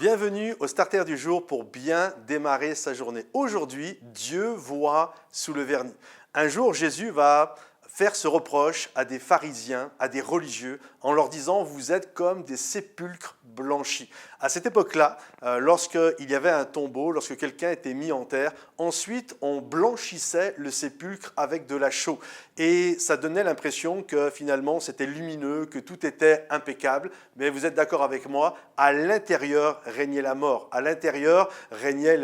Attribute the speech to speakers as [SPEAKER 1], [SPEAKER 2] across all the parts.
[SPEAKER 1] Bienvenue au Starter du jour pour bien démarrer sa journée. Aujourd'hui, Dieu voit sous le vernis. Un jour, Jésus va faire ce reproche à des pharisiens, à des religieux, en leur disant « vous êtes comme des sépulcres blanchis ». À cette époque-là, lorsqu'il y avait un tombeau, lorsque quelqu'un était mis en terre, ensuite on blanchissait le sépulcre avec de la chaux. Et ça donnait l'impression que finalement c'était lumineux, que tout était impeccable. Mais vous êtes d'accord avec moi, à l'intérieur régnait la mort. À l'intérieur régnaient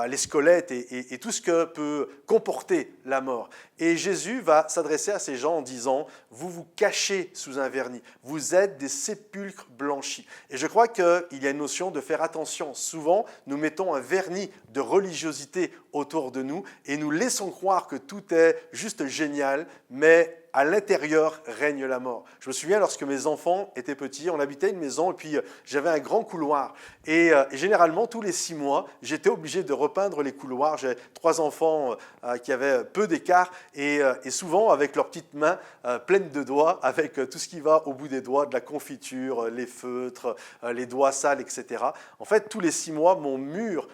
[SPEAKER 1] les squelettes et tout ce que peut comporter la mort. Et Jésus va s'adresser à ces gens en disant « vous vous cachez sous un vernis, vous êtes des sépulcres blanchis ». Et je crois qu'il y a une notion de faire attention. Souvent, nous mettons un vernis de religiosité autour de nous et nous laissons croire que tout est juste génial, mais à l'intérieur règne la mort. Je me souviens lorsque mes enfants étaient petits, on habitait une maison et puis j'avais un grand couloir. Et généralement, tous les 6 mois, j'étais obligé de repeindre les couloirs. J'ai 3 enfants qui avaient peu d'écart et souvent avec leurs petites mains pleines de doigts, avec tout ce qui va au bout des doigts, de la confiture, les feutres, les doigts sales, etc. En fait, tous les 6 mois, mon mur,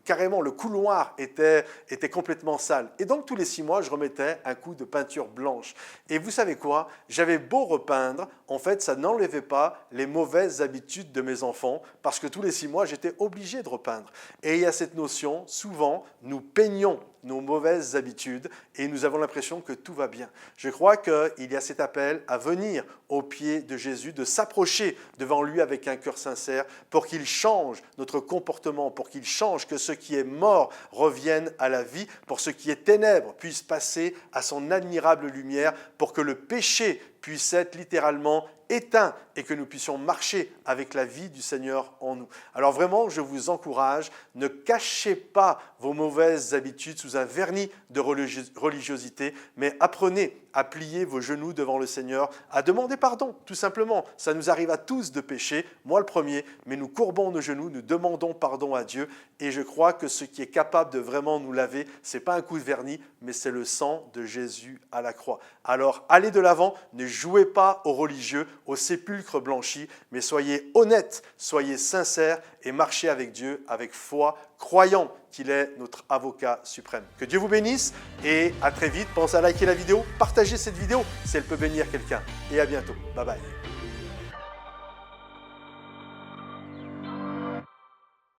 [SPEAKER 1] carrément le couloir était complètement sale. Et donc tous les 6 mois, je remettais un coup de peinture blanche. Et vous savez quoi? J'avais beau repeindre, en fait, ça n'enlevait pas les mauvaises habitudes de mes enfants parce que tous les 6 mois, j'étais obligé de repeindre. Et il y a cette notion, souvent, nous peignons nos mauvaises habitudes et nous avons l'impression que tout va bien. Je crois qu'il y a cet appel à venir aux pieds de Jésus, de s'approcher devant lui avec un cœur sincère pour qu'il change notre comportement, pour qu'il change, que ce qui est mort revienne à la vie, pour ce qui est ténèbres puisse passer à son admirable lumière, pour que le péché puisse être littéralement éteint et que nous puissions marcher avec la vie du Seigneur en nous. Alors vraiment, je vous encourage, ne cachez pas vos mauvaises habitudes sous un vernis de religiosité, mais apprenez à plier vos genoux devant le Seigneur, à demander pardon, tout simplement. Ça nous arrive à tous de pécher, moi le premier, mais nous courbons nos genoux, nous demandons pardon à Dieu et je crois que ce qui est capable de vraiment nous laver, ce n'est pas un coup de vernis, mais c'est le sang de Jésus à la croix. Alors allez de l'avant, ne jouez pas aux religieux, aux sépulcres blanchis, mais soyez honnêtes, soyez sincères et marchez avec Dieu avec foi, croyant qu'il est notre avocat suprême. Que Dieu vous bénisse et à très vite. Pensez à liker la vidéo, partagez cette vidéo si elle peut bénir quelqu'un. Et à bientôt. Bye bye.